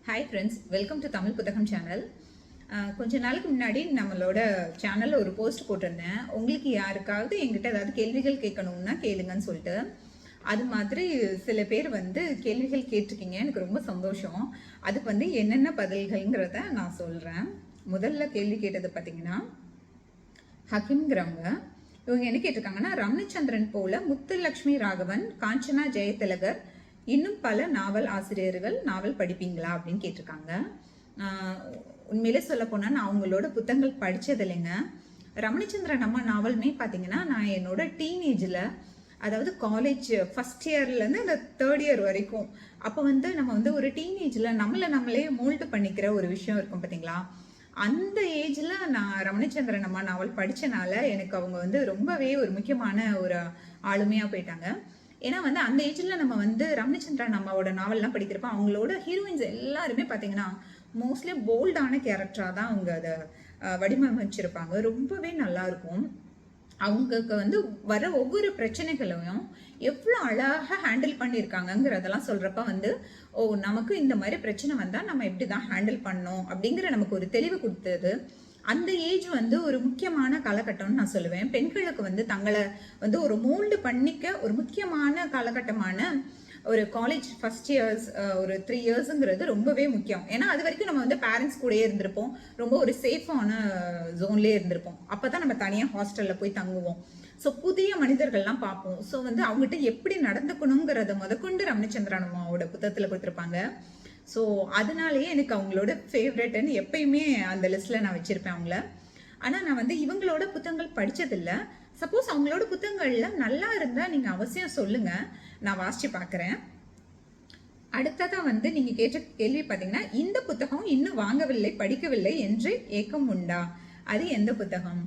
Hi friends, welcome to Tamil புத்தகம் channel. கொஞ்ச நாளுக்கு முன்னாடி நம்மளோட சேனலில் ஒரு போஸ்ட் போட்டிருந்தேன். உங்களுக்கு யாருக்காவது எங்கிட்ட ஏதாவது கேள்விகள் கேட்கணும்னா கேளுங்கன்னு சொல்லிட்டு. அது மாதிரி சில பேர் வந்து கேள்விகள் கேட்டிருக்கீங்க. எனக்கு ரொம்ப சந்தோஷம். அதுக்கு வந்து என்னென்ன பதில்கள்ங்கிறத நான் சொல்கிறேன். முதல்ல கேள்வி கேட்டது பார்த்தீங்கன்னா ஹக்கிம்ங்கிறவங்க. இவங்க என்ன கேட்டிருக்காங்கன்னா, ரமணிச்சந்திரன் போல முத்துலட்சுமி ராகவன், காஞ்சனா ஜெயதிலகர் இன்னும் பல நாவல் ஆசிரியர்கள் நாவல் படிப்பீங்களா அப்படின்னு கேட்டிருக்காங்க. உண்மையிலே சொல்ல போனால் நான் அவங்களோட புத்தகங்கள் படித்தது இல்லைங்க. ரமணிச்சந்திரன் அம்மா நாவலுமே பார்த்தீங்கன்னா நான் என்னோட டீனேஜில், அதாவது காலேஜ் ஃபஸ்ட் இயர்லேருந்து அந்த தேர்ட் இயர் வரைக்கும், அப்போ வந்து நம்ம வந்து ஒரு டீனேஜில் நம்மளே மோல்டு பண்ணிக்கிற ஒரு விஷயம் இருக்கும் பார்த்தீங்களா. அந்த ஏஜில் நான் ரமணிச்சந்திரன் அம்மா நாவல் படித்தனால எனக்கு அவங்க வந்து ரொம்பவே ஒரு முக்கியமான ஒரு ஆளுமையாக போயிட்டாங்க. ஏன்னா வந்து அந்த ஏஜில் நம்ம வந்து ரமணிச்சந்திரன் அம்மாவோட நாவல்லாம் படிக்கிறப்ப அவங்களோட ஹீரோயின்ஸ் எல்லாருமே பார்த்தீங்கன்னா மோஸ்ட்லி போல்டான கேரக்டராக தான் அவங்க அதை வடிவமைச்சிருப்பாங்க. ரொம்பவே நல்லா இருக்கும். அவங்களுக்கு வந்து வர ஒவ்வொரு பிரச்சனைகளையும் எவ்வளோ அழகாக ஹேண்டில் பண்ணியிருக்காங்கங்கிறதெல்லாம் சொல்கிறப்ப வந்து நமக்கு இந்த மாதிரி பிரச்சனை வந்தால் நம்ம எப்படி தான் ஹேண்டில் பண்ணோம் அப்படிங்கிற நமக்கு ஒரு தெளிவு கொடுத்தது. அந்த ஏஜ் வந்து ஒரு முக்கியமான காலகட்டம்னு நான் சொல்லுவேன். பெண்களுக்கு வந்து தங்களை வந்து ஒரு மோல்டு பண்ணிக்க ஒரு முக்கியமான காலகட்டமான ஒரு காலேஜ் ஃபர்ஸ்ட் இயர்ஸ், ஒரு 3 இயர்ஸுங்கிறது ரொம்பவே முக்கியம். ஏன்னா அது வரைக்கும் நம்ம வந்து பேரண்ட்ஸ் கூடயே இருந்திருப்போம், ரொம்ப ஒரு சேஃபான ஜோன்லேயே இருந்திருப்போம். அப்போ தான் நம்ம தனியாக ஹாஸ்டலில் போய் தங்குவோம். ஸோ புதிய மனிதர்கள்லாம் பார்ப்போம். ஸோ வந்து அவங்ககிட்ட எப்படி நடந்துக்கணுங்கிறத முதற்கொண்டு ரமணிச்சந்திரன் அம்மாவோட புத்தகத்தில் கொடுத்துருப்பாங்க. ஸோ அதனாலேயே எனக்கு அவங்களோட ஃபேவரெட்டுன்னு எப்பயுமே அந்த லிஸ்ட்டில் நான் வச்சுருப்பேன் அவங்கள. ஆனால் நான் வந்து இவங்களோட புத்தகங்கள் படித்ததில்லை. சப்போஸ் அவங்களோட புத்தகங்கள்ல நல்லா இருந்தால் நீங்கள் அவசியம் சொல்லுங்கள், நான் வாசித்து பார்க்குறேன். அடுத்ததாக வந்து நீங்கள் கேட்ட கேள்வி பார்த்தீங்கன்னா, இந்த புத்தகம் இன்னும் வாங்கவில்லை, படிக்கவில்லை என்று ஏக்கம் உண்டா? அது எந்த புத்தகம்?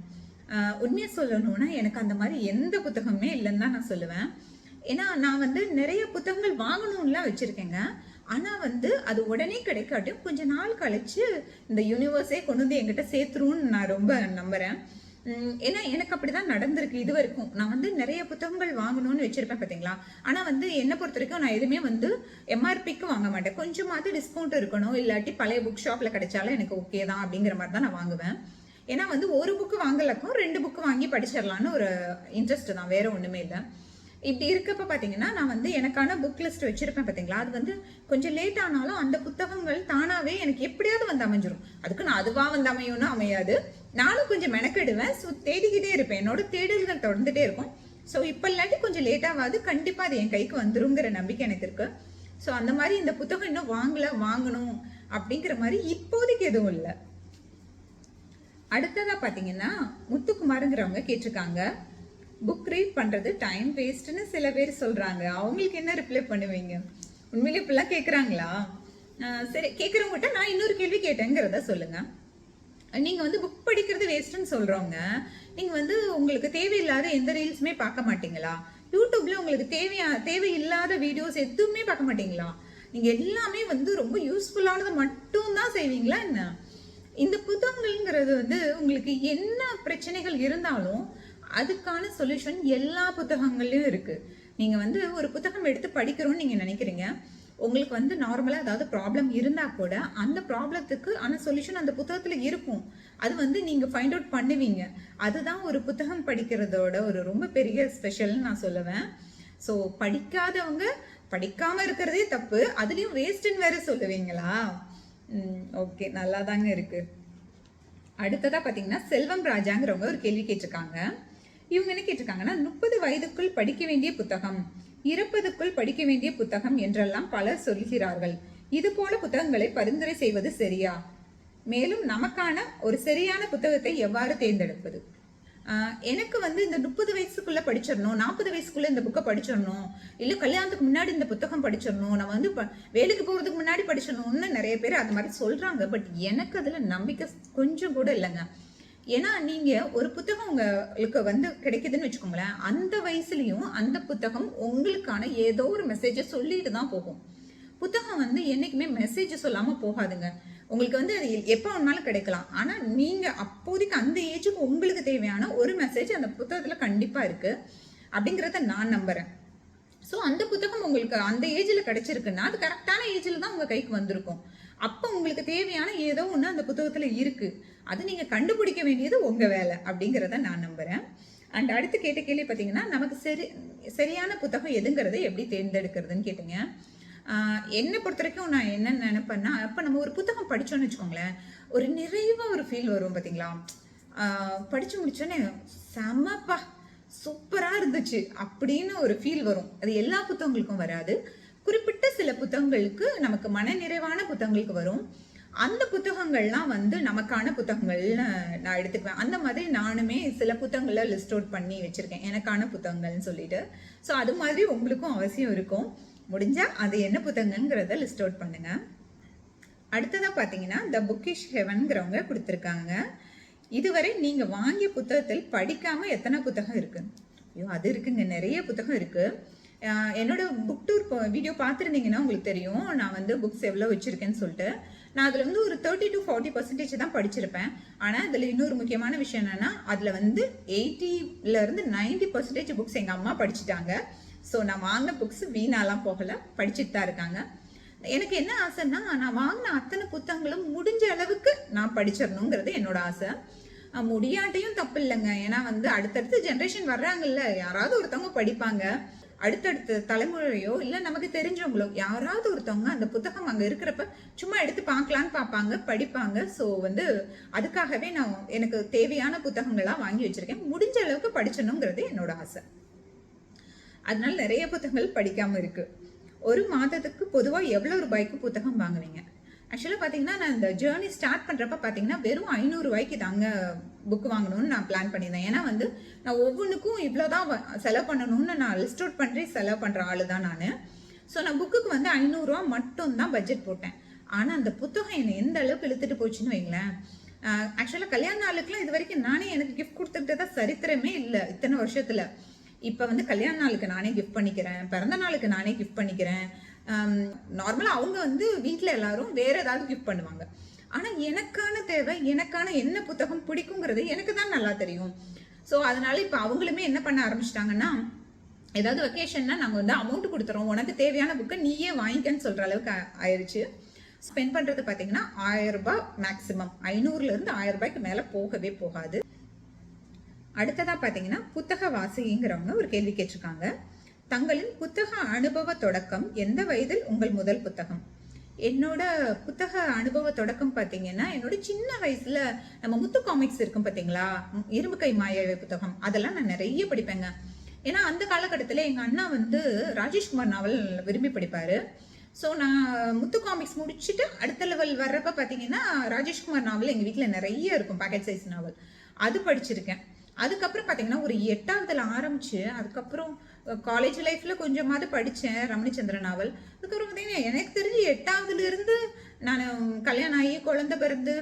உண்மையாக சொல்லணும்னா எனக்கு அந்த மாதிரி எந்த புத்தகமே இல்லைன்னு தான் நான் சொல்லுவேன். ஏன்னா நான் வந்து நிறைய புத்தகங்கள் வாங்கணும்லாம் வச்சுருக்கேங்க. ஆனால் வந்து அது உடனே கிடைக்காட்டும் கொஞ்ச நாள் கழிச்சு இந்த யூனிவர்ஸே கொண்டு வந்து என்கிட்ட சேர்த்துருன்னு நான் ரொம்ப நம்புகிறேன். ஏன்னா எனக்கு அப்படிதான் நடந்திருக்கு இது வரைக்கும். நான் வந்து நிறைய புத்தகங்கள் வாங்கணும்னு வச்சிருப்பேன் பார்த்தீங்களா. ஆனால் வந்து என்னை பொறுத்த வரைக்கும் நான் எதுவுமே வந்து எம்ஆர்பிக்கு வாங்க மாட்டேன். கொஞ்சமாவது டிஸ்கவுண்ட் இருக்கணும், இல்லாட்டி பழைய புக் ஷாப்பில் கிடைச்சாலும் எனக்கு ஓகே தான் அப்படிங்கிற மாதிரி தான் நான் வாங்குவேன். ஏன்னா வந்து ஒரு புக்கு வாங்கலக்கும் 2 புக்கு வாங்கி படிச்சிடலான்னு ஒரு இன்ட்ரெஸ்ட் தான், வேற ஒன்றுமே இல்லை. இப்படி இருக்கப்ப பார்த்தீங்கன்னா நான் வந்து எனக்கான புக் லிஸ்ட் வச்சிருப்பேன் பார்த்தீங்களா. அது வந்து கொஞ்சம் லேட் ஆனாலும் அந்த புத்தகங்கள் தானாகவே எனக்கு எப்படியாவது வந்து அமைஞ்சிரும். அதுக்கு நான் அதுவாக வந்து அமையும்னு அமையாது, நானும் கொஞ்சம் மெனக்கெடுவேன். ஸோ தேடிக்கிட்டே இருப்பேன், என்னோட தேடல்கள் தொடர்ந்துட்டே இருக்கும். ஸோ இப்போ இல்லாட்டி கொஞ்சம் லேட்டாகாது, கண்டிப்பாக அது என் கைக்கு வந்துருங்கிற நம்பிக்கை எனக்கு இருக்கு. ஸோ அந்த மாதிரி இந்த புத்தகம் இன்னும் வாங்கணும் அப்படிங்கிற மாதிரி இப்போதைக்கு எதுவும் இல்லை. அடுத்ததாக பார்த்தீங்கன்னா முத்துக்குமாருங்கிறவங்க கேட்டிருக்காங்க, புக் ரீட் பண்ணுறது டைம் வேஸ்ட்டுன்னு சில பேர் சொல்கிறாங்க, அவங்களுக்கு என்ன ரிப்ளை பண்ணுவீங்க? உண்மையிலே இப்படிலாம் கேட்குறாங்களா? சரி, கேட்குறவங்ககிட்ட நான் இன்னொரு கேள்வி கேட்டேங்கிறத சொல்லுங்கள். நீங்கள் வந்து புக் படிக்கிறது வேஸ்ட்டுன்னு சொல்கிறவங்க, நீங்கள் வந்து உங்களுக்கு தேவையில்லாத எந்த ரீல்ஸுமே பார்க்க மாட்டீங்களா? யூடியூப்பில் உங்களுக்கு தேவையில்லாத வீடியோஸ் எதுவுமே பார்க்க மாட்டீங்களா? நீங்கள் எல்லாமே வந்து ரொம்ப யூஸ்ஃபுல்லானது மட்டும்தான் செய்வீங்களா என்ன? இந்த புத்தகங்கள்ங்கிறது வந்து உங்களுக்கு என்ன பிரச்சனைகள் இருந்தாலும் அதுக்கான சொல்யூஷன் எல்லா புத்தகங்கள்லையும் இருக்குது. நீங்கள் வந்து ஒரு புத்தகம் எடுத்து படிக்கிறோன்னு நீங்கள் நினைக்கிறீங்க, உங்களுக்கு வந்து நார்மலாக ஏதாவது ப்ராப்ளம் இருந்தால் கூட அந்த ப்ராப்ளத்துக்கு ஆன சொல்யூஷன் அந்த புத்தகத்தில் இருக்கும். அது வந்து நீங்கள் ஃபைண்ட் அவுட் பண்ணுவீங்க. அதுதான் ஒரு புத்தகம் படிக்கிறதோட ஒரு ரொம்ப பெரிய ஸ்பெஷல்னு நான் சொல்லுவேன். ஸோ படிக்காதவங்க படிக்காமல் இருக்கிறதே தப்பு, அதுலேயும் வேஸ்ட்டுன்னு வேற சொல்லுவீங்களா? ஓகே, நல்லா தாங்க இருக்குது. அடுத்ததாக பார்த்தீங்கன்னா செல்வம் ராஜாங்கிறவங்க ஒரு கேள்வி கேட்டிருக்காங்க. இவங்க என்ன கேட்டிருக்காங்கன்னா, 30 வயதுக்குள் படிக்க வேண்டிய புத்தகம், 20க்குள் படிக்க வேண்டிய புத்தகம் என்றெல்லாம் பலர் சொல்கிறார்கள். இது போல புத்தகங்களை பரிந்துரை செய்வது சரியா? மேலும் நமக்கான ஒரு சரியான புத்தகத்தை எவ்வாறு தேர்ந்தெடுப்பது? எனக்கு வந்து இந்த 30 வயசுக்குள்ள படிச்சிடணும், 40 வயசுக்குள்ள இந்த புக்கை படிச்சிடணும், இல்லை கல்யாணத்துக்கு முன்னாடி இந்த புத்தகம் படிச்சிடணும், நம்ம வந்து வேலைக்கு போகிறதுக்கு முன்னாடி படிச்சிடணும்னு நிறைய பேர் அது மாதிரி சொல்கிறாங்க. பட் எனக்கு அதில் நம்பிக்கை கொஞ்சம் கூட இல்லைங்க. ஏன்னா நீங்கள் ஒரு புத்தகம் உங்களுக்கு வந்து கிடைக்குதுன்னு வச்சுக்கோங்களேன், அந்த வயசுலையும் அந்த புத்தகம் உங்களுக்கான ஏதோ ஒரு மெசேஜை சொல்லிட்டு தான் போகும். புத்தகம் வந்து என்றைக்குமே மெசேஜ் சொல்லாமல் போகாதுங்க. உங்களுக்கு வந்து அது எப்போ வேணாலும் கிடைக்கலாம். ஆனால் நீங்கள் அப்போதைக்கு அந்த ஏஜுக்கு உங்களுக்கு தேவையான ஒரு மெசேஜ் அந்த புத்தகத்தில் கண்டிப்பாக இருக்குது அப்படிங்கிறத நான் நம்புகிறேன். ஸோ அந்த புத்தகம் உங்களுக்கு அந்த ஏஜில் கிடைச்சிருக்குன்னா அது கரெக்டான ஏஜில் தான் உங்கள் கைக்கு வந்திருக்கும். அப்போ உங்களுக்கு தேவையான ஏதோ ஒன்று அந்த புத்தகத்தில் இருக்குது. அது நீங்கள் கண்டுபிடிக்க வேண்டியது உங்கள் வேலை அப்படிங்கிறத நான் நம்புகிறேன். அண்ட் அடுத்து கேட்ட கேள்வி பார்த்தீங்கன்னா, நமக்கு சரியான புத்தகம் எதுங்கிறத எப்படி தேர்ந்தெடுக்கிறதுன்னு கேட்டீங்க. என்னை பொறுத்த வரைக்கும் நான் என்ன நினைப்பேன்னா, அப்போ நம்ம ஒரு புத்தகம் படித்தோன்னு வச்சுக்கோங்களேன், ஒரு நிறைவாக ஒரு ஃபீல் வரும் பார்த்தீங்களா. படித்து முடிச்சோன்னே செம்மப்பா சூப்பராக இருந்துச்சு அப்படின்னு ஒரு ஃபீல் வரும். அது எல்லா புத்தகங்களுக்கும் வராது. குறிப்பிட்ட சில புத்தகங்களுக்கு நமக்கு மனநிறைவான புத்தகங்களுக்கு வரும். அந்த புத்தகங்கள்லாம் வந்து நமக்கான புத்தகங்கள்னு நான் எடுத்துக்குவேன். அந்த மாதிரி நானுமே சில புத்தகங்களை லிஸ்ட் அவுட் பண்ணி வச்சுருக்கேன், எனக்கான புத்தகங்கள்னு சொல்லிட்டு. ஸோ அது மாதிரி உங்களுக்கும் அவசியம் இருக்கும். முடிஞ்சால் அது என்ன புத்தகங்கிறத லிஸ்ட் அவுட் பண்ணுங்கள். அடுத்ததாக பார்த்தீங்கன்னா, த புக்கிஷ் ஹெவன்கிறவங்க கொடுத்துருக்காங்க. இதுவரை நீங்கள் வாங்கிய புத்தகத்தில் படிக்காமல் எத்தனை புத்தகம் இருக்குது? ஐயோ அது இருக்குங்க, நிறைய புத்தகம் இருக்குது. என்னோட புக் டூர் வீடியோ பார்த்துருந்தீங்கன்னா உங்களுக்கு தெரியும் நான் வந்து புக்ஸ் எவ்வளோ வச்சுருக்கேன்னு சொல்லிட்டு. நான் அதில் வந்து ஒரு 30 to 40% தான் படிச்சிருப்பேன். ஆனால் அதில் இன்னொரு முக்கியமான விஷயம் என்னென்னா, அதில் வந்து 80% 90% புக்ஸ் எங்கள் அம்மா படிச்சுட்டாங்க. ஸோ நான் வாங்கின புக்ஸ் வீணாலாம் போகலை, படிச்சுட்டு தான் இருக்காங்க. எனக்கு என்ன ஆசைன்னா, நான் வாங்கின அத்தனை புத்தகங்களும் முடிஞ்ச அளவுக்கு நான் படிச்சிடணுங்கிறது என்னோட ஆசை. முடியாட்டையும் தப்பு இல்லைங்க. ஏன்னா வந்து அடுத்தடுத்த ஜென்ரேஷன் வர்றாங்கல்ல, யாராவது ஒருத்தவங்க படிப்பாங்க. அடுத்தடுத்த தலைமுறையோ இல்லை நமக்கு தெரிஞ்சவங்களோ யாராவது ஒருத்தவங்க அந்த புத்தகம் அங்கே இருக்கிறப்ப சும்மா எடுத்து பார்க்கலான்னு பார்ப்பாங்க, படிப்பாங்க. ஸோ வந்து அதுக்காகவே நான் எனக்கு தேவையான புத்தகங்களாக வாங்கி வச்சுருக்கேன். முடிஞ்ச அளவுக்கு படிச்சணுங்கிறது என்னோட ஆசை. அதனால நிறைய புத்தகங்கள் படிக்காமல் இருக்குது. ஒரு மாதத்துக்கு பொதுவாக எவ்வளோ ரூபாய்க்கு புத்தகம் வாங்குவீங்க? ஆக்சுவலாக பார்த்தீங்கன்னா, நான் இந்த ஜேர்னி ஸ்டார்ட் பண்ணுறப்ப பார்த்தீங்கன்னா வெறும் 500 ரூபாய்க்கு தாங்க புக் வாங்கணும்னு நான் பிளான் பண்ணியிருந்தேன். ஏன்னா வந்து நான் ஒவ்வொன்றுக்கும் இவ்வளோ தான் செலவு பண்ணணும்னு நான் லிஸ்ட் அவுட் பண்ணி செலவு பண்ணுற ஆள் தான் நான். ஸோ நான் புக்குக்கு வந்து 500 ரூபா மட்டும் தான் பட்ஜெட் போட்டேன். ஆனால் அந்த புத்தகம் என்னை எந்த அளவுக்கு இழுத்துட்டு போச்சுன்னு வைங்களேன். ஆக்சுவலாக கல்யாண நாளுக்குலாம் இது வரைக்கும் நானே எனக்கு கிஃப்ட் கொடுத்துக்கிட்டதா சரித்திரமே இல்லை இத்தனை வருஷத்தில். இப்போ வந்து கல்யாண நாளுக்கு நானே கிஃப்ட் பண்ணிக்கிறேன், பிறந்த நாளுக்கு நானே கிஃப்ட் பண்ணிக்கிறேன். நார்மலாக அவங்க வந்து வீட்டில் எல்லாரும் வேறு ஏதாவது கிஃப்ட் பண்ணுவாங்க. ஆனால் எனக்கான தேவை, எனக்கான என்ன புத்தகம் பிடிக்குங்கிறது எனக்கு தான் நல்லா தெரியும். ஸோ அதனால இப்போ அவங்களுமே என்ன பண்ண ஆரம்பிச்சிட்டாங்கன்னா, ஏதாவது வெக்கேஷன்னா நாங்கள் வந்து அமௌண்ட் கொடுத்துறோம், உனக்கு தேவையான புக்கை நீயே வாங்கிக்கன்னு சொல்கிற அளவுக்கு ஆயிடுச்சு. ஸ்பெண்ட் பண்ணுறது பார்த்தீங்கன்னா 1000 ரூபாய் மேக்ஸிமம். 500லேருந்து 1000 ரூபாய்க்கு மேலே போகவே போகாது. அடுத்ததாக பார்த்தீங்கன்னா, புத்தக வாசிங்கிறவங்க ஒரு கேள்வி கேட்டிருக்காங்க. தங்களின் புத்தக அனுபவ தொடக்கம் எந்த வயதில் உங்கள் முதல் புத்தகம்? என்னோட புத்தக அனுபவ தொடக்கம் பார்த்தீங்கன்னா, என்னோட சின்ன வயசுல நம்ம முத்து காமிக்ஸ் இருக்கும் பார்த்தீங்களா, இரும்பு கை மாயாவி புத்தகம், அதெல்லாம் நான் நிறைய படிப்பேங்க. ஏன்னா அந்த காலகட்டத்தில் எங்கள் அண்ணா வந்து ராஜேஷ்குமார் நாவல் விரும்பி படிப்பார். ஸோ நான் முத்து காமிக்ஸ் முடிச்சுட்டு அடுத்த லெவல் வர்றப்ப பார்த்தீங்கன்னா, ராஜேஷ்குமார் நாவல் எங்கள் வீட்டில் நிறைய இருக்கும், பேக்கெட் சைஸ் நாவல், அது படிச்சிருக்கேன். அதுக்கப்புறம் பார்த்தீங்கன்னா ஒரு 8ஆவதுல ஆரம்பிச்சு, அதுக்கப்புறம் காலேஜ் லைஃப்பில் கொஞ்சமாவது படித்தேன் ரமணிச்சந்திரன் நாவல். அதுக்கப்புறம் பார்த்தீங்கன்னா எனக்கு தெரிஞ்சு 8ஆவதுலேருந்து நான் கல்யாணம் ஆகி குழந்தை பிறந்து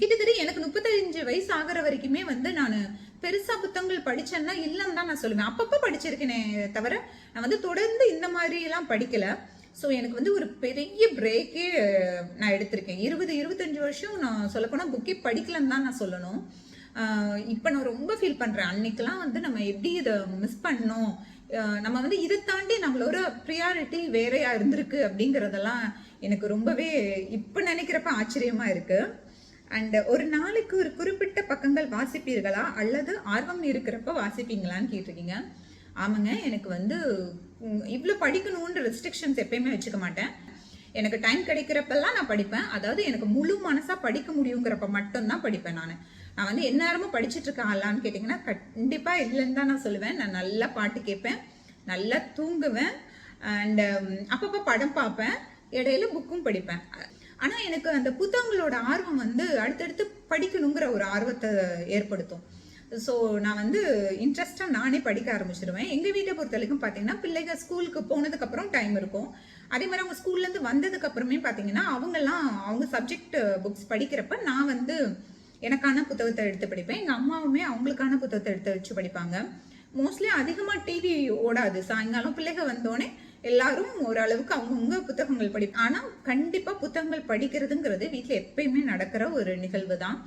கிட்டத்தட்ட எனக்கு 35 வயசு ஆகிற வரைக்குமே வந்து நான் பெருசாக புத்தகங்கள் படித்தேன்னா இல்லைன்னு தான் நான் சொல்லுவேன். அப்பப்போ படிச்சிருக்கேனே தவிர நான் வந்து தொடர்ந்து இந்த மாதிரிலாம் படிக்கலை. ஸோ எனக்கு வந்து ஒரு பெரிய பிரேக்கே நான் எடுத்திருக்கேன். 20-25 வருஷம் நான் சொல்லப்போனால் புக்கே படிக்கலன்னு தான் நான் சொல்லணும். இப்போ நான் ரொம்ப ஃபீல் பண்ணுறேன். அன்னைக்கெல்லாம் வந்து நம்ம எப்படி இதை மிஸ் பண்ணோம், நம்ம வந்து இதை தாண்டி நம்மளோட ப்ரியாரிட்டி வேறையா இருந்திருக்கு அப்படிங்கிறதெல்லாம் எனக்கு ரொம்பவே இப்போ நினைக்கிறப்ப ஆச்சரியமாக இருக்குது. அண்ட் ஒரு நாளைக்கு ஒரு குறிப்பிட்ட பக்கங்கள் வாசிப்பீர்களா அல்லது ஆர்வம் இருக்கிறப்ப வாசிப்பீங்களான்னு கேட்டிருக்கீங்க. ஆமாங்க, எனக்கு வந்து இவ்வளோ படிக்கணுன்ற ரெஸ்ட்ரிக்ஷன்ஸ் எப்பயுமே வச்சுக்க மாட்டேன். எனக்கு டைம் கிடைக்கிறப்பெல்லாம் நான் படிப்பேன். அதாவது எனக்கு முழு மனசாக படிக்க முடியுங்கிறப்ப மட்டும்தான் படிப்பேன். நான் வந்து எந்நேரமும் படிச்சுட்டு இருக்கேன் ஆளான்னு கேட்டிங்கன்னா கண்டிப்பாக இல்லைன்னு தான் நான் சொல்லுவேன். நான் நல்லா பாட்டு கேட்பேன், நல்லா தூங்குவேன், அண்ட் அப்பப்போ படம் பார்ப்பேன், இடையில புக்கும் படிப்பேன். ஆனால் எனக்கு அந்த புத்தகங்களோட ஆர்வம் வந்து அடுத்தடுத்து படிக்கணுங்கிற ஒரு ஆர்வத்தை ஏற்படுத்தும். ஸோ நான் வந்து இன்ட்ரெஸ்டாக நானே படிக்க ஆரம்பிச்சிடுவேன். எங்கள் வீட்டை பொறுத்த வரைக்கும் பார்த்தீங்கன்னா, பிள்ளைங்க ஸ்கூலுக்கு போனதுக்கப்புறம் டைம் இருக்கும். அதே மாதிரி அவங்க ஸ்கூல்லேருந்து வந்ததுக்கப்புறமே பார்த்தீங்கன்னா அவங்க சப்ஜெக்ட் புக்ஸ் படிக்கிறப்ப நான் வந்து எனக்கான புத்தகத்தை எடுத்து படிப்பேன். எங்கள் அம்மாவுமே அவங்களுக்கான புத்தகத்தை எடுத்து வச்சு படிப்பாங்க. மோஸ்ட்லி அதிகமாக டிவி ஓடாது. சாயங்காலம் பிள்ளைங்க வந்தோடனே எல்லாரும் ஓரளவுக்கு அவங்கவுங்க புத்தகங்கள் ஆனால் கண்டிப்பாக புத்தகங்கள் படிக்கிறதுங்கிறது வீட்டில் எப்பயுமே நடக்கிற ஒரு நிகழ்வு தான்.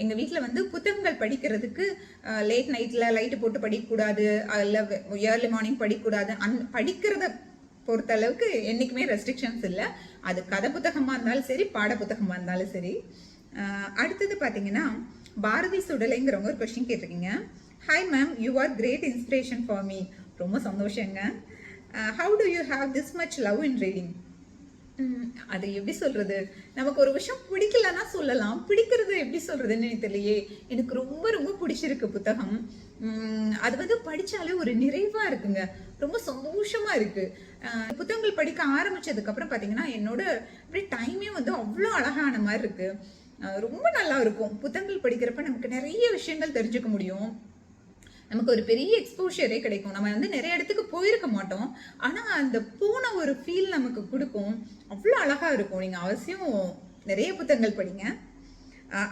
எங்கள் வீட்டில் வந்து புத்தகங்கள் படிக்கிறதுக்கு லேட் நைட்டில் லைட்டு போட்டு படிக்கக்கூடாது, இல்லை ஏர்லி மார்னிங் படிக்கக்கூடாது. படிக்கிறத பொறுத்த அளவுக்கு என்றைக்குமே ரெஸ்ட்ரிக்ஷன்ஸ் இல்லை. அது கதை புத்தகமாக இருந்தாலும் சரி, பாட புத்தகமாக இருந்தாலும் சரி. அடுத்தது பார்த்தீங்கன்னா பாரதி சுடலைங்கிறவங்க ஒரு கொஸ்டின் கேட்டிருக்கீங்க. Hi ma'am, you are great inspiration for me. ரொம்ப சந்தோஷங்க. How do you have this much love in reading? அது எப்படி சொல்றது, நமக்கு ஒரு விஷயம் பிடிக்கலன்னா சொல்லலாம், பிடிக்கிறது எப்படி சொல்றதுன்னு தெரியலையே. எனக்கு ரொம்ப ரொம்ப பிடிச்சிருக்கு புத்தகம். அது வந்து படிச்சாலே ஒரு நிறைவா இருக்குங்க, ரொம்ப சந்தோஷமா இருக்கு. புத்தகங்கள் படிக்க ஆரம்பிச்சதுக்கு அப்புறம் பாத்தீங்கன்னா என்னோட அப்படியே டைமே வந்து அவ்வளோ அழகான மாதிரி இருக்கு. ரொம்ப நல்லா இருக்கும். புத்தகங்கள் படிக்கிறப்ப நமக்கு நிறைய விஷயங்கள் தெரிஞ்சுக்க முடியும். நமக்கு ஒரு பெரிய எக்ஸ்போஷரே கிடைக்கும். நம்ம வந்து நிறைய இடத்துக்கு போயிருக்க மாட்டோம், ஆனால் அந்த போன ஒரு ஃபீல் நமக்கு கொடுக்கும். அவ்வளோ அழகாக இருக்கும். நீங்கள் அவசியம் நிறைய புத்தகங்கள் படிங்க.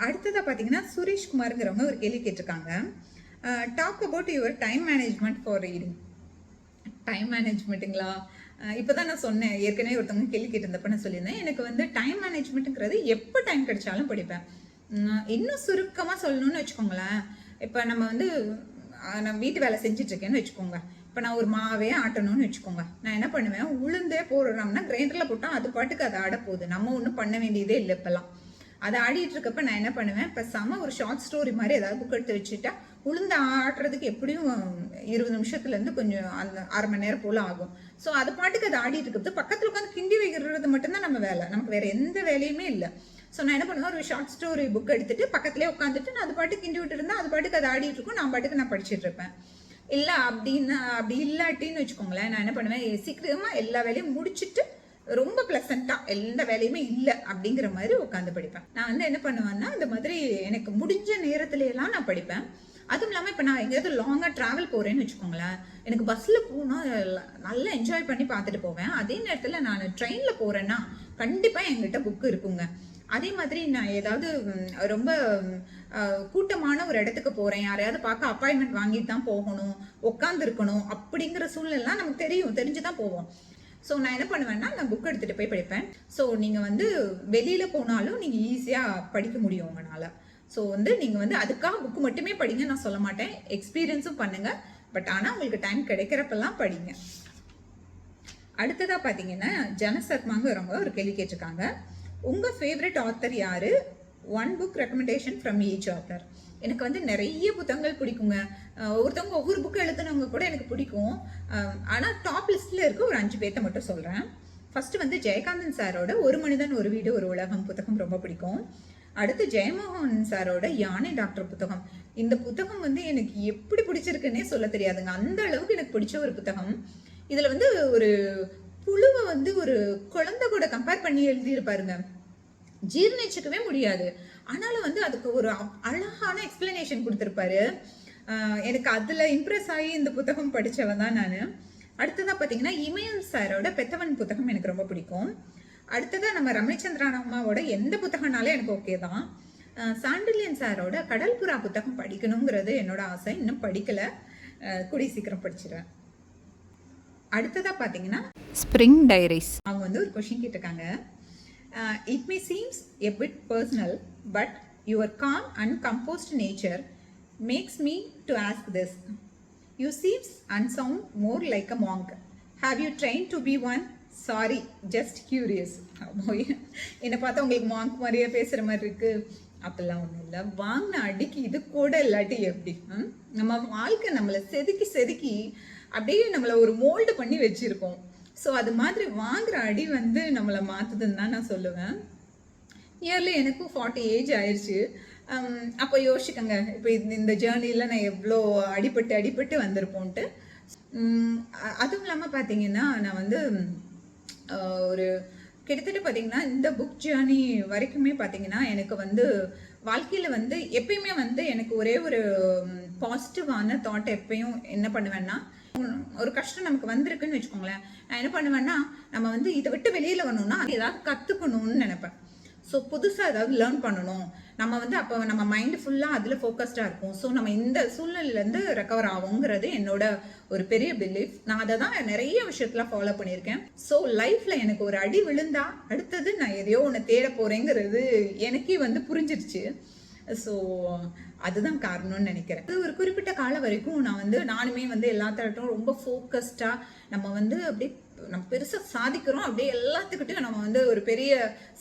அடுத்ததாக பார்த்தீங்கன்னா சுரேஷ்குமாருங்கிறவங்க ஒரு கேள்வி கேட்டிருக்காங்க. Talk about your time management for reading. Time மேனேஜ்மெண்ட்டுங்களா? இப்போ தான் நான் சொன்னேன், ஏற்கனவே ஒருத்தவங்க கேள்வி கேட்டிருந்தப்ப நான் சொல்லியிருந்தேன், எனக்கு வந்து டைம் மேனேஜ்மெண்ட்டுங்கிறது எப்போ டைம் கிடைச்சாலும் படிப்பேன். இன்னும் சுருக்கமாக சொல்லணும்னு வச்சுக்கோங்களேன், இப்போ நம்ம வந்து நான் வீட்டு வேலை செஞ்சிட்ருக்கேன்னு வச்சுக்கோங்க. இப்போ நான் ஒரு மாவே ஆட்டணும்னு வச்சுக்கோங்க. நான் என்ன பண்ணுவேன், உளுந்தே போடுறோம்னா கிரைண்டரில் போட்டால் அது பாட்டுக்கு அதை ஆடப்போகுது. நம்ம ஒன்றும் பண்ண வேண்டியதே இல்லை. இப்போல்லாம் அதை ஆடிட்டு இருக்கப்ப நான் என்ன பண்ணுவேன், இப்போ ஒரு ஷார்ட் ஸ்டோரி மாதிரி ஏதாவது புக் எடுத்து வச்சுட்டா உளுந்து ஆடுறதுக்கு எப்படியும் 20 நிமிஷத்துலேருந்து கொஞ்சம் அந்த 1/2 மணி நேரம் போல் ஆகும். ஸோ அது பாட்டுக்கு அதை ஆடிட்டு இருக்கிறது, பக்கத்தில் உட்காந்து கிண்டி வைக்கிறது மட்டும்தான் நம்ம வேலை. நமக்கு வேறு எந்த வேலையுமே இல்லை. ஸோ நான் என்ன பண்ணுவேன், ஒரு ஷார்ட் ஸ்டோரி புக் எடுத்துட்டு பக்கத்துலேயே உட்காந்துட்டு நான் அது பாட்டுக்கு கிண்டி விட்டு இருந்தால் அது பாட்டுக்கு அதை ஆடிட்டு இருக்கும், நான் பாட்டுக்கு நான் படிச்சுட்டு இருப்பேன். இல்லை அப்படி இல்லாட்டின்னு வச்சுக்கோங்களேன், நான் என்ன பண்ணுவேன், சீக்கிரமாக எல்லா வேலையும் முடிச்சுட்டு ரொம்ப ப்ளசண்ட்டாக எந்த வேலையுமே இல்லை அப்படிங்கிற மாதிரி உட்காந்து படிப்பேன். நான் வந்து என்ன பண்ணுவேன்னா, இந்த மாதிரி எனக்கு முடிஞ்ச நேரத்துலையெல்லாம் நான் படிப்பேன். அதுவும் இல்லாமல் இப்போ நான் எங்கேயாவது லாங்காக ட்ராவல் போகிறேன்னு வச்சுக்கோங்களேன், எனக்கு பஸ்ஸில் போனால் நல்லா என்ஜாய் பண்ணி பார்த்துட்டு போவேன். அதே நேரத்தில் நான் ட்ரெயினில் போகிறேன்னா கண்டிப்பாக என்கிட்ட புக்கு இருக்குங்க. அதே மாதிரி நான் ஏதாவது ரொம்ப கூட்டமான ஒரு இடத்துக்கு போகிறேன், யாரையாவது பார்க்க அப்பாயின்மெண்ட் வாங்கிட்டு தான் போகணும், உட்காந்துருக்கணும் அப்படிங்கிற சூழ்நிலாம் நமக்கு தெரிஞ்சு தான் போவோம். ஸோ நான் என்ன பண்ணுவேன்னா, நான் புக் எடுத்துகிட்டு போய் படிப்பேன். ஸோ நீங்கள் வந்து வெளியில் போனாலும் நீங்கள் ஈஸியாக படிக்க முடியும் உங்களால். ஸோ வந்து நீங்கள் வந்து அதுக்காக புக்கு மட்டுமே படிங்க நான் சொல்ல மாட்டேன், எக்ஸ்பீரியன்ஸும் பண்ணுங்கள். பட் ஆனால் உங்களுக்கு டைம் கிடைக்கிறப்பெல்லாம் படிங்க. அடுத்ததாக பார்த்தீங்கன்னா ஜனசர்மாங்கிறவங்க ஒரு கேள்வி கேட்டிருக்காங்க. உங்கள் ஃபேவரட் ஆத்தர் யார்? 1 book recommendation from each author. எனக்கு வந்து நிறைய புத்தகங்கள் பிடிக்குங்க. ஒவ்வொருத்தவங்க ஒவ்வொரு புக்கு எழுதுனவங்க கூட எனக்கு பிடிக்கும். ஆனால் டாப் லிஸ்ட்டில் இருக்க ஒரு 5 பேர்த்த மட்டும் சொல்கிறேன். ஃபஸ்ட்டு வந்து ஜெயகாந்தன் சாரோட ஒரு மனிதன் ஒரு வீடு ஒரு உலகம் புத்தகம் ரொம்ப பிடிக்கும். அடுத்து ஜெயமோகன் சாரோட யானை டாக்டர் புத்தகம். இந்த புத்தகம் வந்து எனக்கு எப்படி பிடிச்சிருக்குன்னே சொல்ல தெரியாதுங்க, அந்த அளவுக்கு எனக்கு பிடிச்ச ஒரு புத்தகம். இதில் வந்து ஒரு புழுவை வந்து ஒரு குழந்தை கூட கம்பேர் பண்ணி எழுதியிருப்பாருங்க. ஜீர்ணிச்சுக்கவே முடியாது, ஆனாலும் வந்து அதுக்கு ஒரு அழகான எக்ஸ்பிளனேஷன் கொடுத்துருப்பாரு. எனக்கு அதில் இம்ப்ரெஸ் ஆகி இந்த புத்தகம் படித்தவன் தான் நான். அடுத்ததாக பார்த்தீங்கன்னா இமயம் சாரோட பெத்தவன் புத்தகம் எனக்கு ரொம்ப பிடிக்கும். அடுத்ததாக நம்ம ரமணிச்சந்திரன் அம்மாவோட எந்த புத்தகம்னாலே எனக்கு ஓகே தான். சாண்டில்யன் சாரோட கடல் புறா புத்தகம் படிக்கணுங்கிறது என்னோட ஆசை, இன்னும் படிக்கலை, கூடிய சீக்கிரம் படிச்சிடுவேன். அடுத்ததாக பார்த்தீங்கன்னா ஸ்ப்ரிங் டைரிஸ் அவங்க வந்து ஒரு கொஷின் கேட்டிருக்காங்க. It may seems a bit personal, but your calm and composed nature makes me to ask this. You seems and sound more like a monk. Have you train to be one? Sorry, just curious. என்னை பார்த்தா உங்களுக்கு Monk மாதிரியே பேசுகிற மாதிரி இருக்கு. அப்பெல்லாம் ஒன்றும் இல்லை, வாங்கின அடிக்கு இது கூட இல்லாட்டி எப்படி? நம்ம வாழ்க்கை நம்மளை செதுக்கி அப்படியே நம்மளை ஒரு மோல்டு பண்ணி வச்சுருக்கோம். ஸோ அது மாதிரி வாங்குகிற அடி வந்து நம்மளை மாற்றுதுன்னு தான் நான் சொல்லுவேன். நியர்லி எனக்கும் 40 ஏஜ் ஆயிடுச்சு. அப்போ யோசிக்கங்க, இப்போ இந்த ஜேர்னியில் நான் எவ்வளோ அடிபட்டு வந்திருப்போன்ட்டு. அதுவும் இல்லாமல் பார்த்தீங்கன்னா நான் வந்து ஒரு கிட்டத்தட்ட பார்த்தீங்கன்னா இந்த புக் ஜேர்னி வரைக்குமே பார்த்தீங்கன்னா எனக்கு வந்து வாழ்க்கையில் வந்து எப்பயுமே வந்து எனக்கு ஒரே ஒரு பாசிட்டிவான தாட் எப்பயும் என்ன பண்ணுவேன்னா, ஒரு கஷ்டம் நமக்கு வந்திருக்குன்னு வச்சுக்கோங்களேன், நான் என்ன பண்ணுவேன்னா நம்ம வந்து இதை விட்டு வெளியில் வரணும்னா அது ஏதாவது கற்றுக்கணும்னு நினைப்பேன். ஸோ புதுசாக ஏதாவது லேர்ன் பண்ணணும். நம்ம வந்து அப்போ நம்ம மைண்டு ஃபுல்லாக அதில் ஃபோக்கஸ்டாக இருக்கும். ஸோ நம்ம இந்த சூழ்நிலையிலேருந்து ரெக்கவர் ஆகுங்கிறது என்னோட ஒரு பெரிய பிலீஃப். நான் அதை தான் நிறைய விஷயத்தில் ஃபாலோ பண்ணியிருக்கேன். ஸோ லைஃப்பில் எனக்கு ஒரு அடி விழுந்தா அடுத்தது நான் எதையோ ஒன்று தேட போகிறேங்கிறது எனக்கே வந்து புரிஞ்சிருச்சு. ஸோ அதுதான் காரணம்னு நினைக்கிறேன். அது ஒரு குறிப்பிட்ட காலம் வரைக்கும் நான் வந்து நானுமே வந்து எல்லாத்தாட்டும் ரொம்ப ஃபோக்கஸ்டாக நம்ம வந்து அப்படியே நம்ம பெருசாக சாதிக்கிறோம், அப்படியே எல்லாத்துக்கிட்டையும் நம்ம வந்து ஒரு பெரிய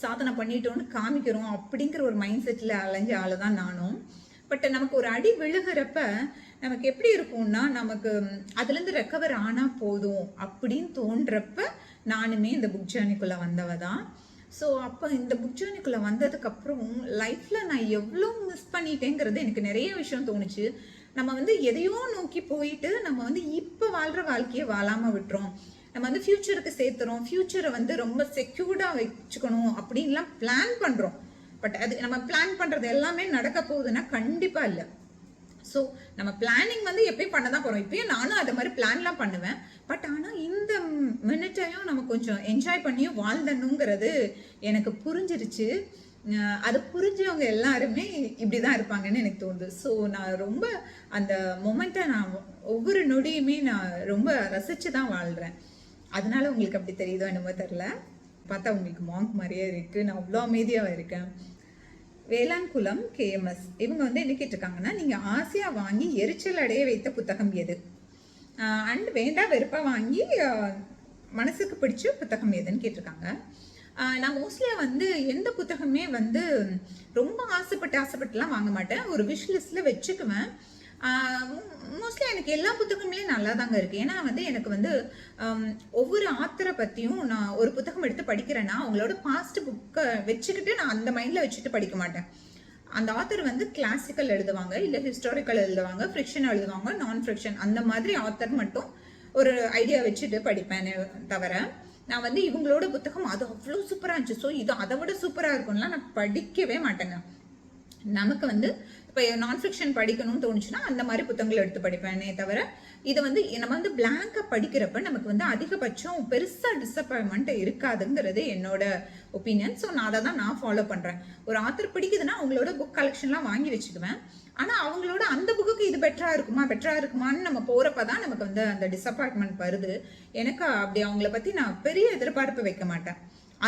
சாதனை பண்ணிட்டோன்னு காமிக்கிறோம் அப்படிங்கிற ஒரு மைண்ட் செட்டில் அலைஞ்ச ஆள் தான் நானும். பட் நமக்கு ஒரு அடி விழுகிறப்ப நமக்கு எப்படி இருக்கும்னா, நமக்கு அதுலேருந்து ரெக்கவர் ஆனால் போதும் அப்படின்னு தோன்றப்ப நானுமே இந்த புக் ஜேர்னிக்குள்ளே வந்தவ தான். ஸோ அப்போ இந்த புக் ஜேர்னிக்குள்ளே வந்ததுக்கப்புறம் லைஃப்பில் நான் எவ்வளோ மிஸ் பண்ணிட்டேங்கிறது எனக்கு நிறைய விஷயம் தோணுச்சு. நம்ம வந்து எதையோ நோக்கி போயிட்டு நம்ம வந்து இப்போ வாழ்கிற வாழ்க்கையை வாழாமல் விட்டுறோம். நம்ம வந்து ஃப்யூச்சருக்கு சேர்த்துறோம், ஃப்யூச்சரை வந்து ரொம்ப செக்யூர்டாக வச்சுக்கணும் அப்படின்லாம் பிளான் பண்ணுறோம். பட் அது நம்ம பிளான் பண்ணுறது எல்லாமே நடக்க போகுதுன்னா கண்டிப்பாக இல்லை. ஸோ நம்ம பிளானிங் வந்து எப்பயும் பண்ண தான் போகிறோம். இப்பயும் நானும் அதை மாதிரி பிளான்லாம் பண்ணுவேன். பட் ஆனால் இந்த மினிட்டையும் நம்ம கொஞ்சம் என்ஜாய் பண்ணியும் வாழ்ந்தணுங்கிறது எனக்கு புரிஞ்சிருச்சு. அது புரிஞ்சவங்க எல்லாருமே இப்படி தான் இருப்பாங்கன்னு எனக்கு தோணுது. ஸோ நான் ரொம்ப அந்த மொமெண்ட்டை நான் ஒவ்வொரு நொடியுமே நான் ரொம்ப ரசித்து தான் வாழ்கிறேன். அதனால உங்களுக்கு அப்படி தெரியுதோ என்னமோ தெரில. பார்த்தா உங்களுக்கு மாங்க் மாதிரியே இருக்குது. நான் அவ்வளோ அமைதியாக இருக்கேன். வேளாண்குளம் KMS இவங்க வந்து என்ன கேட்டிருக்காங்கன்னா, நீங்கள் ஆசையாக வாங்கி எரிச்சல் அடைய வைத்த புத்தகம் எது? அண்ட் வேண்டா வெறுப்பாக வாங்கி மனசுக்கு பிடிச்ச புத்தகம் எதுன்னு கேட்டிருக்காங்க. நான் மோஸ்ட்லியாக வந்து எந்த புத்தகமே வந்து ரொம்ப ஆசைப்பட்டுலாம் வாங்க மாட்டேன். ஒரு விஷ் லிஸ்ட்டில் வச்சுக்குவேன். மோஸ்ட்லி எனக்கு எல்லா புத்தகங்களையும் நல்லா தாங்க இருக்குது. ஏன்னா வந்து எனக்கு வந்து ஒவ்வொரு ஆத்தரை பற்றியும் நான் ஒரு புத்தகம் எடுத்து படிக்கிறேன்னா அவங்களோட பாஸ்ட் புக்கை வச்சுக்கிட்டு நான் அந்த மைண்டில் வச்சுட்டு படிக்க மாட்டேன். அந்த ஆத்தர் வந்து கிளாசிக்கல் எழுதுவாங்க, இல்லை ஹிஸ்டாரிக்கல் எழுதுவாங்க, ஃப்ரிக்ஷன் எழுதுவாங்க, நான் ஃப்ரிக்ஷன், அந்த மாதிரி ஆத்தர் மட்டும் ஒரு ஐடியா வச்சுட்டு படிப்பேன். தவிர நான் வந்து இவங்களோட புத்தகம் அது அவ்வளோ சூப்பராக இருந்துச்சு, ஸோ இது அதை விட சூப்பராக இருக்கும்லாம் நான் படிக்கவே மாட்டேங்க. நமக்கு வந்து இப்போ நான் ஃபிக்ஷன் படிக்கணும்னு தோணுச்சுன்னா அந்த மாதிரி புத்தகங்கள் எடுத்து படிப்பேனே தவிர இதை வந்து நம்ம வந்து பிளாங்காக படிக்கிறப்ப நமக்கு வந்து அதிகபட்சம் பெருசாக டிசப்பாயின்மெண்ட் இருக்காதுங்கிறது என்னோட ஒப்பீனியன். ஸோ நான் அதை தான் நான் ஃபாலோ பண்ணுறேன். ஒரு ஆத்தர் பிடிக்குதுன்னா அவங்களோட புக் கலெக்ஷன்லாம் வாங்கி வச்சுக்குவேன். ஆனால் அவங்களோட அந்த புக்குக்கு இது பெட்டராக இருக்குமான்னு நம்ம போகிறப்ப தான் நமக்கு வந்து அந்த டிசப்பாயின்மெண்ட் வருது. எனக்கு அப்படி அவங்கள பற்றி நான் பெரிய எதிர்பார்ப்பு வைக்க மாட்டேன்.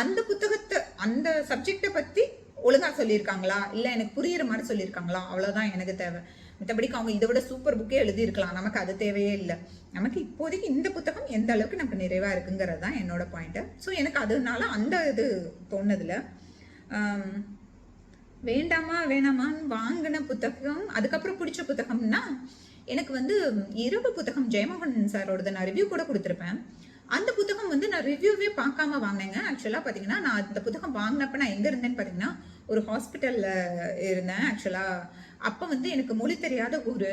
அந்த புத்தகத்தை அந்த சப்ஜெக்டை பற்றி ஒழுங்காக சொல்லியிருக்காங்களா, இல்லை எனக்கு புரியுற மாதிரி சொல்லியிருக்காங்களா, அவ்வளோதான் எனக்கு தேவை. மற்றபடிக்கு அவங்க இதை விட சூப்பர் புக்கே எழுதியிருக்கலாம், நமக்கு அது தேவையே இல்லை. நமக்கு இப்போதைக்கு இந்த புத்தகம் எந்த அளவுக்கு நமக்கு நிறைவாக இருக்குங்கிறது தான் என்னோட பாயிண்ட்டு. ஸோ எனக்கு அதனால அந்த இது தோணுதில்ல. வேணாமான்னு வாங்கின புத்தகம் அதுக்கப்புறம் பிடிச்ச புத்தகம்னா எனக்கு வந்து இரவு புத்தகம் ஜெயமோகன் சாரோடது நான் ரிவ்யூ கூட கொடுத்துருப்பேன். அந்த புத்தகம் வந்து நான் ரிவ்யூவே பார்க்காம வாங்கினேங்க. ஆக்சுவலாக பார்த்தீங்கன்னா நான் அந்த புத்தகம் வாங்கினப்ப நான் எங்கே இருந்தேன்னு பார்த்தீங்கன்னா ஒரு ஹாஸ்பிட்டலில் இருந்தேன். ஆக்சுவலாக அப்போ வந்து எனக்கு மொழி தெரியாத ஊர்.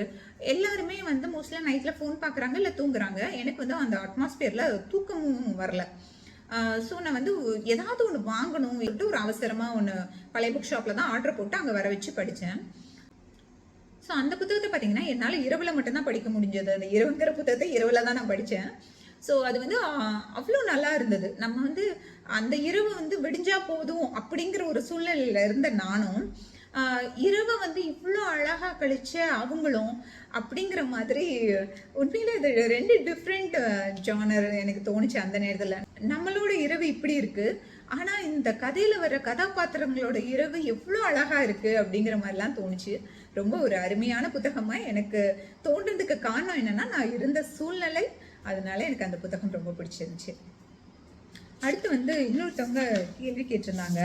எல்லாருமே வந்து மோஸ்ட்லியாக நைட்டில் ஃபோன் பார்க்குறாங்க இல்லை தூங்குறாங்க. எனக்கு வந்து அந்த அட்மாஸ்பியரில் தூக்கமும் வரல. ஸோ நான் வந்து ஏதாவது ஒன்று வாங்கணும் ஒரு அவசரமாக ஒன்று பழைய புக் ஷாப்பில் தான் ஆர்டர் போட்டு அங்கே வர வச்சு படித்தேன். ஸோ அந்த புத்தகத்தை பார்த்தீங்கன்னா என்னால் இரவில் மட்டும்தான் படிக்க முடிஞ்சது. அந்த இரவுங்கிற புத்தகத்தை இரவில் தான் நான் படித்தேன். ஸோ அது வந்து அவ்வளோ நல்லா இருந்தது. நம்ம வந்து அந்த இரவு வந்து விடிஞ்சா போதும் அப்படிங்கிற ஒரு சூழ்நிலையில் இருந்த நானும் இரவை வந்து இவ்வளோ அழகாக கழிச்ச அவங்களும் அப்படிங்கிற மாதிரி உண்மையில இது ரெண்டு டிஃப்ரெண்ட் ஜானர் எனக்கு தோணுச்சு அந்த நேரத்தில். நம்மளோட இரவு இப்படி இருக்குது, ஆனால் இந்த கதையில் வர கதாபாத்திரங்களோட இரவு எவ்வளோ அழகாக இருக்குது அப்படிங்கிற மாதிரிலாம் தோணுச்சு. ரொம்ப ஒரு அருமையான புத்தகமாக எனக்கு தோன்றதுக்கு காரணம் என்னென்னா நான் இருந்த சூழ்நிலை. அதனால எனக்கு அந்த புத்தகம் ரொம்ப பிடிச்சிருந்துச்சு. அடுத்து வந்து இன்னொருத்தவங்க கேள்வி கேட்டிருந்தாங்க,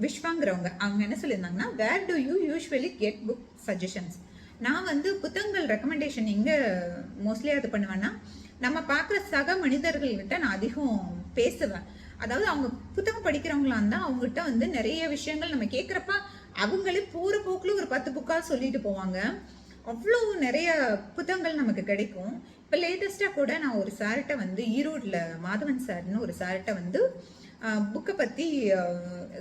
விஸ்வாங்கிறவங்க. அவங்க என்ன சொல்லியிருந்தாங்கன்னா, where do you usually get book suggestions? நான் வந்து புத்தகங்கள் ரெக்கமெண்டேஷன் எங்கே மோஸ்ட்லி அது பண்ணுவேன்னா, நம்ம பார்க்குற சக மனிதர்கள்கிட்ட நான் அதிகம் பேசுவேன். அதாவது அவங்க புத்தகம் படிக்கிறவங்களா இருந்தால் அவங்ககிட்ட வந்து நிறைய விஷயங்கள் நம்ம கேட்குறப்ப அவங்களே போகிற போக்கில் ஒரு 10 புக்காக சொல்லிட்டு போவாங்க. அவ்வளோ நிறைய புத்தகங்கள் நமக்கு கிடைக்கும். இப்போ லேட்டஸ்ட்டாக கூட நான் ஒரு சார்கிட்ட வந்து ஈரோடில் மாதவன் சார்னு ஒரு சார்கிட்ட வந்து புக்கை பற்றி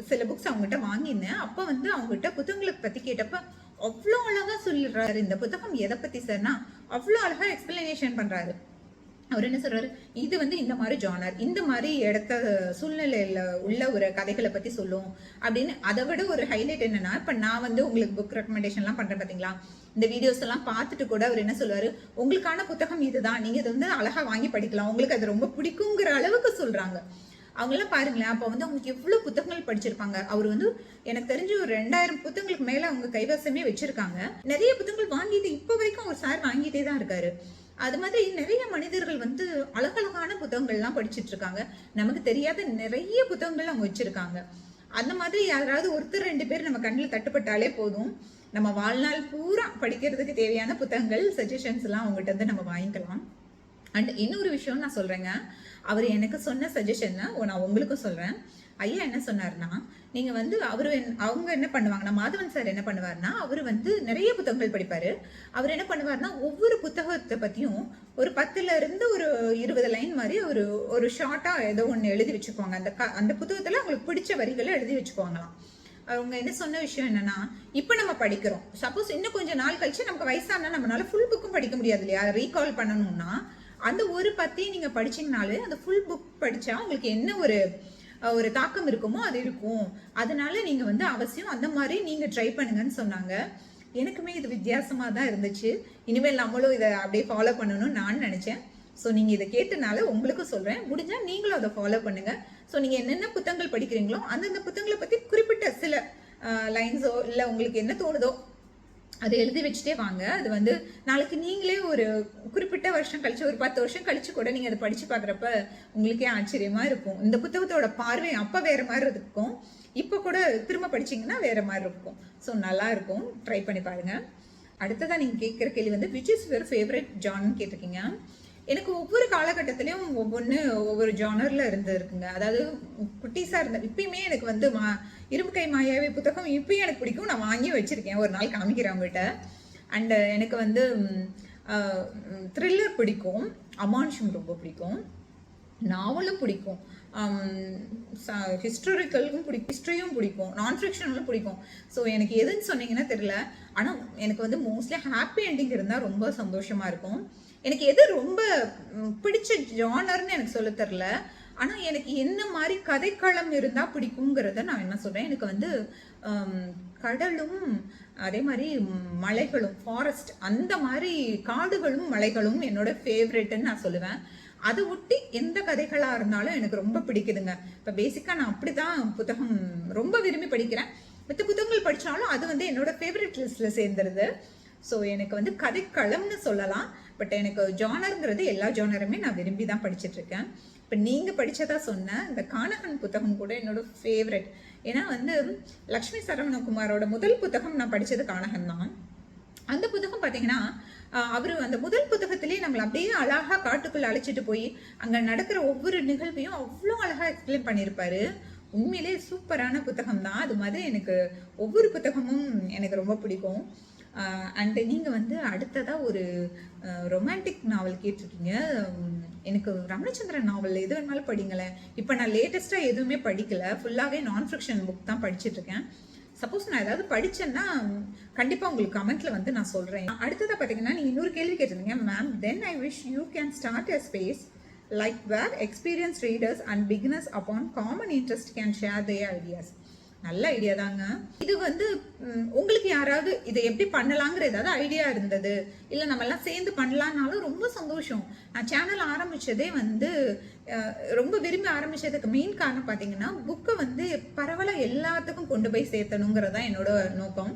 சில புக்ஸ் அவங்ககிட்ட வாங்கியிருந்தேன். அப்போ வந்து அவங்ககிட்ட புத்தகங்களை பற்றி கேட்டப்ப அவ்வளோ அழகாக சொல்லிடுறாரு. இந்த புத்தகம் எதை பற்றி சார்னா அவ்வளோ அழகாக எக்ஸ்பிளனேஷன் பண்ணுறாரு. அவர் என்ன சொல்றாரு, இது வந்து இந்த மாதிரி ஜானர், இந்த மாதிரி இடத்த சூழ்நிலையில உள்ள ஒரு கதைகளை பத்தி சொல்லும் அப்படின்னு. அதை விட ஒரு ஹைலைட் என்னன்னா, இப்ப நான் வந்து உங்களுக்கு புக் ரெக்கமெண்டேஷன் எல்லாம் பண்றேன் பாத்தீங்களா, இந்த வீடியோஸ் எல்லாம் பார்த்துட்டு கூட அவர் என்ன சொல்லுவாரு, உங்களுக்கான புத்தகம் இதுதான், நீங்க இது வந்து அழகா வாங்கி படிக்கலாம், உங்களுக்கு அது ரொம்ப பிடிக்குங்கிற அளவுக்கு சொல்றாங்க. அவங்கெல்லாம் பாருங்களேன், அப்போ வந்து அவங்களுக்கு எவ்வளவு புத்தகங்கள் படிச்சிருப்பாங்க. அவர் வந்து எனக்கு தெரிஞ்சு ஒரு 2000 புத்தகங்களுக்கு மேல அவங்க கைவசமே வச்சிருக்காங்க. நிறைய புத்தகங்கள் வாங்கிட்டு இப்ப வரைக்கும் அவர் சார் வாங்கிட்டே தான் இருக்காரு. அது மாதிரி நிறைய மனிதர்கள் வந்து அழகழகான புத்தகங்கள்லாம் படிச்சுட்டு இருக்காங்க. நமக்கு தெரியாத நிறைய புத்தகங்கள் அவங்க வச்சிருக்காங்க. அந்த மாதிரி யாராவது ஒருத்தர் 2 பேர் நம்ம கண்ணில் தட்டுப்பட்டாலே போதும், நம்ம வாழ்நாள் பூரா படிக்கிறதுக்கு தேவையான புத்தகங்கள் சஜஷன்ஸ் எல்லாம் அவங்ககிட்ட இருந்து நம்ம வாங்கிக்கலாம். அண்ட் இன்னொரு விஷயம் நான் சொல்றேங்க, அவர் எனக்கு சொன்ன சஜஷன் நான் உங்களுக்கும் சொல்றேன். ஐயா என்ன சொன்னார்னா, நீங்க வந்து அவங்க என்ன பண்ணுவாங்கன்னா, மாதவன் சார் என்ன பண்ணுவார்னா, அவர் வந்து நிறைய புத்தகங்கள் படிப்பாரு. அவர் என்ன பண்ணுவார்னா, ஒவ்வொரு புத்தகத்தை பத்தியும் ஒரு 10ல இருந்து ஒரு 20 லைன் மாதிரி ஒரு ஷார்ட்டா ஏதோ ஒன்று எழுதி வச்சுக்குவாங்க. அந்த புத்தகத்துல அவங்களுக்கு பிடிச்ச வரிகளை எழுதி வச்சுக்குவாங்களாம். அவங்க என்ன சொன்ன விஷயம் என்னன்னா, இப்ப நம்ம படிக்கிறோம், சப்போஸ் இன்னும் கொஞ்சம் நாள் கழிச்சு நமக்கு வயசானா நம்மளால ஃபுல் புக்கும் படிக்க முடியாது இல்லையா, ரீகால் பண்ணணும்னா அந்த ஒரு பத்தியும் நீங்க படிச்சீங்கனாலே அந்த ஃபுல் புக் படிச்சா உங்களுக்கு என்ன ஒரு தாக்கம் இருக்குமோ அது இருக்கும். அதனால நீங்க வந்து அவசியம் அந்த மாதிரி நீங்க ட்ரை பண்ணுங்கன்னு சொன்னாங்க. எனக்குமே இது வித்தியாசமா தான் இருந்துச்சு. இனிமேல் நம்மளும் இதை அப்படியே ஃபாலோ பண்ணணும்னு நான் நினைச்சேன். ஸோ நீங்க இதை கேட்டனால உங்களுக்கும் சொல்றேன், முடிஞ்சா நீங்களும் அதை ஃபாலோ பண்ணுங்க. ஸோ நீங்க என்னென்ன புத்தகங்கள் படிக்கிறீங்களோ அந்தந்த புத்தகங்களை பத்தி குறிப்பிட்ட சில லைன்ஸோ இல்லை உங்களுக்கு என்ன தோணுதோ அதை எழுதி வச்சுட்டே வாங்க. அது வந்து நாளைக்கு நீங்களே ஒரு குறிப்பிட்ட வருஷம் கழிச்சு, ஒரு 10 வருஷம் கழிச்சு கூட நீங்க அதை படிச்சு பாக்குறப்ப உங்களுக்கே ஆச்சரியமா இருக்கும். இந்த புத்தகத்தோட பார்வை அப்ப வேற மாதிரி இருக்கும், இப்ப கூட திரும்ப படிச்சீங்கன்னா வேற மாதிரி இருக்கும். ஸோ நல்லா இருக்கும், ட்ரை பண்ணி பாருங்க. அடுத்ததான் நீங்க கேட்கிற கேள்வி வந்து விச் இஸ் யுவர் ஃபேவரட் ஜான்னு கேட்டிருக்கீங்க. எனக்கு ஒவ்வொரு காலகட்டத்திலையும் ஒவ்வொரு ஜானர்ல இருக்குங்க. அதாவது குட்டீஸா இருந்த இப்பயுமே எனக்கு வந்து இரும்பு கை மாயாவி புத்தகம் இப்பயும் எனக்கு பிடிக்கும், நான் வாங்கி வச்சிருக்கேன், ஒரு நாள் காமிக்கிறேன் அவங்ககிட்ட. அண்ட் எனக்கு வந்து த்ரில்லர் பிடிக்கும், அமானுஷம் ரொம்ப பிடிக்கும், நாவலும் பிடிக்கும், ஹிஸ்டாரிக்கலும் பிடிக்கும், ஹிஸ்ட்ரியும் பிடிக்கும், நான் ஃபிக்ஷனும் பிடிக்கும். ஸோ எனக்கு எதுன்னு சொன்னீங்கன்னா தெரியல, ஆனால் எனக்கு வந்து மோஸ்ட்லி ஹாப்பி எண்டிங் இருந்தால் ரொம்ப சந்தோஷமா இருக்கும். எனக்கு எது ரொம்ப பிடிச்ச ஜானர்னு எனக்கு சொல்ல தெரியல, ஆனால் எனக்கு என்ன மாதிரி கதைக்களம் இருந்தால் பிடிக்குங்கிறத நான் என்ன சொல்கிறேன். எனக்கு வந்து கடலும் அதே மாதிரி மலைகளும், ஃபாரஸ்ட், அந்த மாதிரி காடுகளும் மலைகளும் என்னோட ஃபேவரெட்டுன்னு நான் சொல்லுவேன். அதை ஒட்டி எந்த கதைகளாக இருந்தாலும் எனக்கு ரொம்ப பிடிக்குதுங்க. இப்போ பேசிக்காக நான் அப்படி தான் புத்தகம் ரொம்ப விரும்பி படிக்கிறேன். மற்ற புத்தகங்கள் படித்தாலும் அது வந்து என்னோட ஃபேவரெட் லிஸ்ட்டில் சேர்ந்துருது. ஸோ எனக்கு வந்து கதைக்களம்னு சொல்லலாம். பட் எனக்கு ஜானருங்கிறது எல்லா ஜானருமே நான் விரும்பி தான் படிச்சுட்ருக்கேன். இப்போ நீங்கள் படித்ததா சொன்ன இந்த கானகன் புத்தகம் கூட என்னோட ஃபேவரெட். ஏன்னா வந்து லக்ஷ்மி சரவணகுமாரோட முதல் புத்தகம் நான் படித்தது கானகன் தான். அந்த புத்தகம் பார்த்தீங்கன்னா அவர் அந்த முதல் புத்தகத்திலேயே நம்மளை அப்படியே அழகாக காட்டுக்குள்ளே அழைச்சிட்டு போய் அங்கே நடக்கிற ஒவ்வொரு நிகழ்வையும் அவ்வளோ அழகாக எக்ஸ்பிளைன் பண்ணியிருப்பாரு. உண்மையிலே சூப்பரான புத்தகம் தான். அது மாதிரி எனக்கு ஒவ்வொரு புத்தகமும் எனக்கு ரொம்ப பிடிக்கும். அண்ட் நீங்கள் வந்து அடுத்ததாக ஒரு ரொமான்டிக் நாவல் கேட்டிருக்கீங்க. எனக்கு ரமணச்சந்திரன் நாவல் எது வேணாலும் படிங்களேன். இப்போ நான் லேட்டஸ்ட்டாக எதுவுமே படிக்கலை, ஃபுல்லாகவே நான் ஃபிக்ஷன் புக் தான் படிச்சுட்ருக்கேன். சப்போஸ் நான் ஏதாவது படித்தேன்னா கண்டிப்பாக உங்களுக்கு கமெண்ட்டில் வந்து நான் சொல்கிறேன். அடுத்ததாக பார்த்தீங்கன்னா நீங்கள் இன்னொரு கேள்வி கேட்டிருந்தீங்க, ma'am then I wish you can start a space like where experience readers and beginners upon common interest can share their ideas. நல்ல ஐடியா தாங்க இது. வந்து உங்களுக்கு யாராவது இதை எப்படி பண்ணலாங்கிற ஏதாவது ஐடியா இருந்தது, இல்லை நம்ம எல்லாம் சேர்ந்து பண்ணலான்னாலும் ரொம்ப சந்தோஷம். நான் சேனல் ஆரம்பித்ததே வந்து ரொம்ப விரும்பி ஆரம்பித்ததுக்கு மெயின் காரணம் பார்த்தீங்கன்னா புக்கை வந்து பரவலாக எல்லாத்துக்கும் கொண்டு போய் சேர்த்தணுங்கிறது தான் என்னோட நோக்கம்.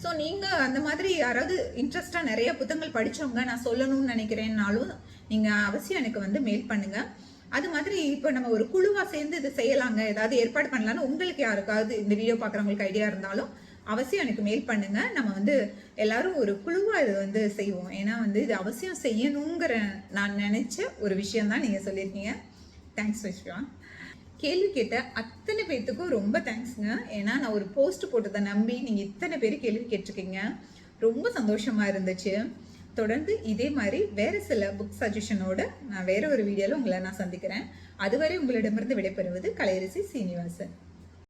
ஸோ நீங்கள் அந்த மாதிரி யாராவது இன்ட்ரெஸ்டாக நிறைய புத்தகங்கள் படித்தவங்க நான் சொல்லணும்னு நினைக்கிறேன்னாலும் நீங்கள் அவசியம் எனக்கு வந்து மெயில் பண்ணுங்கள். அது மாதிரி இப்போ நம்ம ஒரு குழுவாக சேர்ந்து இது செய்யலாங்க, ஏதாவது ஏற்பாடு பண்ணலான்னு உங்களுக்கு யாருக்காவது இந்த வீடியோ பார்க்குறவங்களுக்கு ஐடியா இருந்தாலும் அவசியம் எனக்கு மெயில் பண்ணுங்க. நம்ம வந்து எல்லாரும் ஒரு குழுவாக இது வந்து செய்வோம். ஏன்னா வந்து இது அவசியம் செய்யணுங்கிற நான் நினைச்ச ஒரு விஷயம் தான் நீங்கள் சொல்லியிருக்கீங்க. தேங்க்ஸ் விஸ்வா. கேள்வி கேட்ட அத்தனை பேர்த்துக்கும் ரொம்ப தேங்க்ஸுங்க. ஏன்னா நான் ஒரு போஸ்ட் போட்டதை நம்பி நீங்கள் இத்தனை பேர் கேள்வி கேட்டிருக்கீங்க, ரொம்ப சந்தோஷமா இருந்துச்சு. தொடர்ந்து இதே மாதிரி வேறு சில புக் சஜஷனோட நான் வேற ஒரு வீடியோவில் உங்களை நான் சந்திக்கிறேன். அதுவரை உங்களிடமிருந்து விடைபெறுவது கலையரசி சீனிவாசன்.